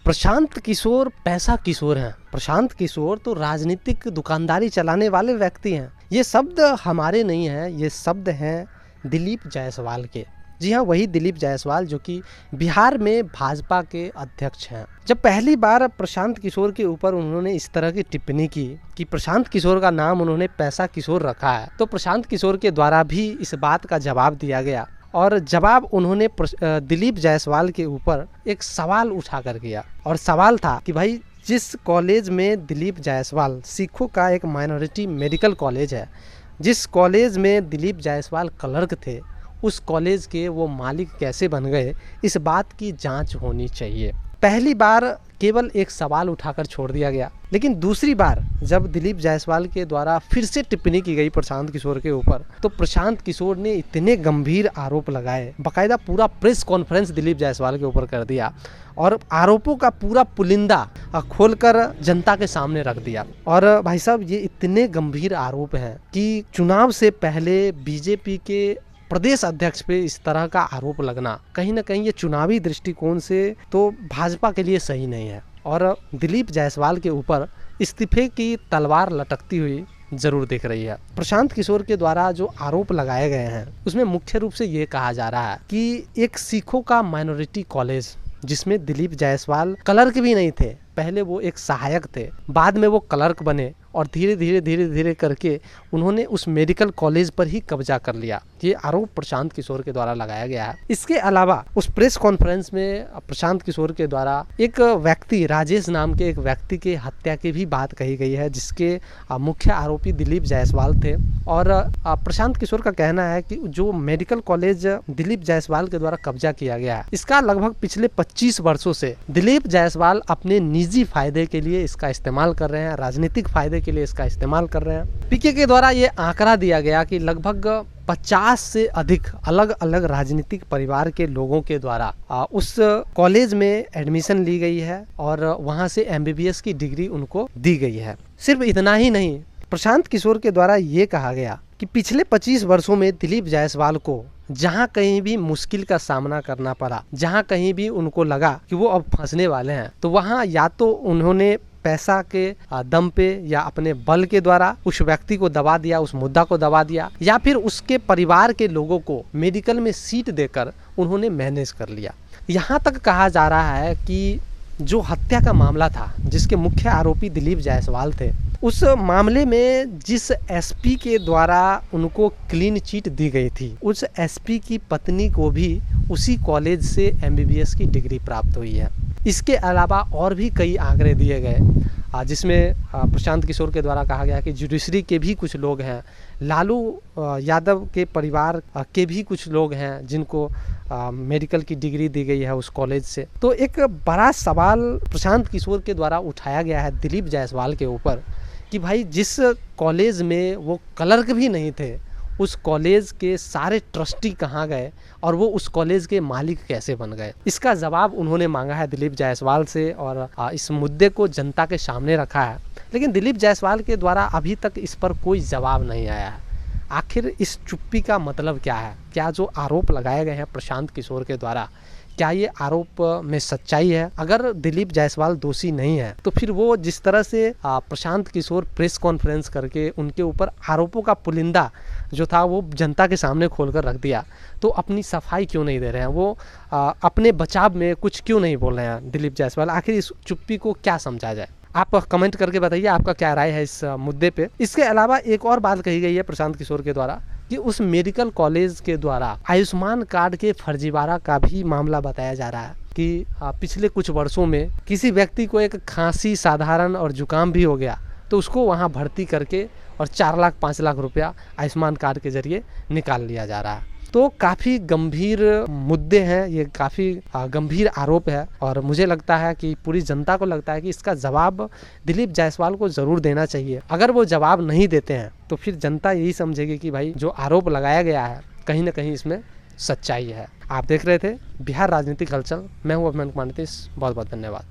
प्रशांत किशोर पैसा किशोर हैं। प्रशांत किशोर तो राजनीतिक दुकानदारी चलाने वाले व्यक्ति हैं। ये शब्द हमारे नहीं हैं, ये शब्द हैं दिलीप जायसवाल के। जी हाँ, वही दिलीप जायसवाल जो कि बिहार में भाजपा के अध्यक्ष हैं। जब पहली बार प्रशांत किशोर के ऊपर उन्होंने इस तरह की टिप्पणी की कि प्रशांत किशोर का नाम उन्होंने पैसा किशोर रखा है, तो प्रशांत किशोर के द्वारा भी इस बात का जवाब दिया गया। और जवाब उन्होंने दिलीप जायसवाल के ऊपर एक सवाल उठा कर किया, और सवाल था कि भाई जिस कॉलेज में दिलीप जायसवाल, सिखों का एक माइनॉरिटी मेडिकल कॉलेज है, जिस कॉलेज में दिलीप जायसवाल क्लर्क थे, उस कॉलेज के वो मालिक कैसे बन गए, इस बात की जांच होनी चाहिए। पहली बार केवल एक सवाल उठाकर छोड़ दिया गया, लेकिन दूसरी बार जब दिलीप जायसवाल के द्वारा फिर से टिप्पणी की गई प्रशांत किशोर के ऊपर, तो प्रशांत किशोर ने इतने गंभीर आरोप लगाए, बाकायदा पूरा प्रेस कॉन्फ्रेंस दिलीप जायसवाल के ऊपर कर दिया और आरोपों का पूरा पुलिंदा खोलकर जनता के सामने रख दिया। और भाई साहब, ये इतने गंभीर आरोप हैं कि चुनाव से पहले बीजेपी के प्रदेश अध्यक्ष पे इस तरह का आरोप लगना कहीं ना कहीं ये चुनावी दृष्टिकोण से तो भाजपा के लिए सही नहीं है। और दिलीप जायसवाल के ऊपर इस्तीफे की तलवार लटकती हुई जरूर दिख रही है। प्रशांत किशोर के द्वारा जो आरोप लगाए गए हैं उसमें मुख्य रूप से ये कहा जा रहा है कि एक सिखों का माइनॉरिटी कॉलेज, जिसमें दिलीप जायसवाल क्लर्क भी नहीं थे, पहले वो एक सहायक थे, बाद में वो क्लर्क बने और धीरे धीरे करके उन्होंने उस मेडिकल कॉलेज पर ही कब्जा कर लिया। ये आरोप प्रशांत किशोर के द्वारा लगाया गया है। इसके अलावा उस प्रेस कॉन्फ्रेंस में प्रशांत किशोर के द्वारा एक व्यक्ति, राजेश नाम के एक व्यक्ति के हत्या की भी बात कही गई है, जिसके मुख्य आरोपी दिलीप जायसवाल थे। और प्रशांत किशोर का कहना है कि जो मेडिकल कॉलेज दिलीप जायसवाल के द्वारा कब्जा किया गया है, इसका लगभग पिछले 25 वर्षों से दिलीप जायसवाल अपने निजी फायदे के लिए इसका इस्तेमाल कर रहे हैं, राजनीतिक फायदे के लिए इसका इस्तेमाल कर रहे हैं। पीके के द्वारा ये आंकड़ा दिया गया कि लगभग 50 से अधिक अलग अलग राजनीतिक परिवार के लोगों के द्वारा उस कॉलेज में एडमिशन ली गई है और वहां से MBBS की डिग्री उनको दी गई है। सिर्फ इतना ही नहीं, प्रशांत किशोर के द्वारा ये कहा गया कि पिछले 25 वर्षों में दिलीप जायसवाल को जहां कहीं भी मुश्किल का सामना करना पड़ा, जहां कहीं भी उनको लगा कि वो अब फंसने वाले हैं, तो वहां या तो उन्होंने पैसा के दम पे या अपने बल के द्वारा उस व्यक्ति को दबा दिया, उस मुद्दा को दबा दिया, या फिर उसके परिवार के लोगों को मेडिकल में सीट देकर उन्होंने मैनेज कर लिया। यहाँ तक कहा जा रहा है कि जो हत्या का मामला था, जिसके मुख्य आरोपी दिलीप जायसवाल थे, उस मामले में जिस SP के द्वारा उनको क्लीन चिट दी गई थी, उस SP की पत्नी को भी उसी कॉलेज से MBBS की डिग्री प्राप्त हुई है। इसके अलावा और भी कई आंकड़े दिए गए, जिसमें प्रशांत किशोर के द्वारा कहा गया कि जुडिशरी के भी कुछ लोग हैं, लालू यादव के परिवार के भी कुछ लोग हैं जिनको मेडिकल की डिग्री दी गई है उस कॉलेज से। तो एक बड़ा सवाल प्रशांत किशोर के द्वारा उठाया गया है दिलीप जायसवाल के ऊपर कि भाई जिस कॉलेज में वो क्लर्क भी नहीं थे, उस कॉलेज के सारे ट्रस्टी कहाँ गए और वो उस कॉलेज के मालिक कैसे बन गए। इसका जवाब उन्होंने मांगा है दिलीप जायसवाल से और इस मुद्दे को जनता के सामने रखा है, लेकिन दिलीप जायसवाल के द्वारा अभी तक इस पर कोई जवाब नहीं आया है। आखिर इस चुप्पी का मतलब क्या है? क्या जो आरोप लगाए गए हैं प्रशांत किशोर के द्वारा, क्या ये आरोप में सच्चाई है? अगर दिलीप जायसवाल दोषी नहीं है तो फिर वो जिस तरह से प्रशांत किशोर प्रेस कॉन्फ्रेंस करके उनके ऊपर आरोपों का पुलिंदा जो था वो जनता के सामने खोलकर रख दिया, तो अपनी सफाई क्यों नहीं दे रहे हैं? वो अपने बचाव में कुछ क्यों नहीं बोल रहे हैं दिलीप जायसवाल? आखिर इस चुप्पी को क्या समझा जाए? आप कमेंट करके बताइए आपका क्या राय है इस मुद्दे पे। इसके अलावा एक और बात कही गई है प्रशांत किशोर के द्वारा कि उस मेडिकल कॉलेज के द्वारा आयुष्मान कार्ड के फर्जीवाड़ा का भी मामला बताया जा रहा है कि पिछले कुछ वर्षों में किसी व्यक्ति को एक खांसी, साधारण और जुकाम भी हो गया तो उसको वहां भर्ती करके और 4 लाख 5 लाख रुपया आयुष्मान कार्ड के जरिए निकाल लिया जा रहा है। तो काफ़ी गंभीर मुद्दे हैं, ये काफ़ी गंभीर आरोप है और मुझे लगता है कि पूरी जनता को लगता है कि इसका जवाब दिलीप जायसवाल को ज़रूर देना चाहिए। अगर वो जवाब नहीं देते हैं तो फिर जनता यही समझेगी कि भाई जो आरोप लगाया गया है कहीं ना कहीं इसमें सच्चाई है। आप देख रहे थे बिहार राजनीतिक हलचल, मैं हूँ अभिमान कुमार नीतीश। बहुत बहुत धन्यवाद।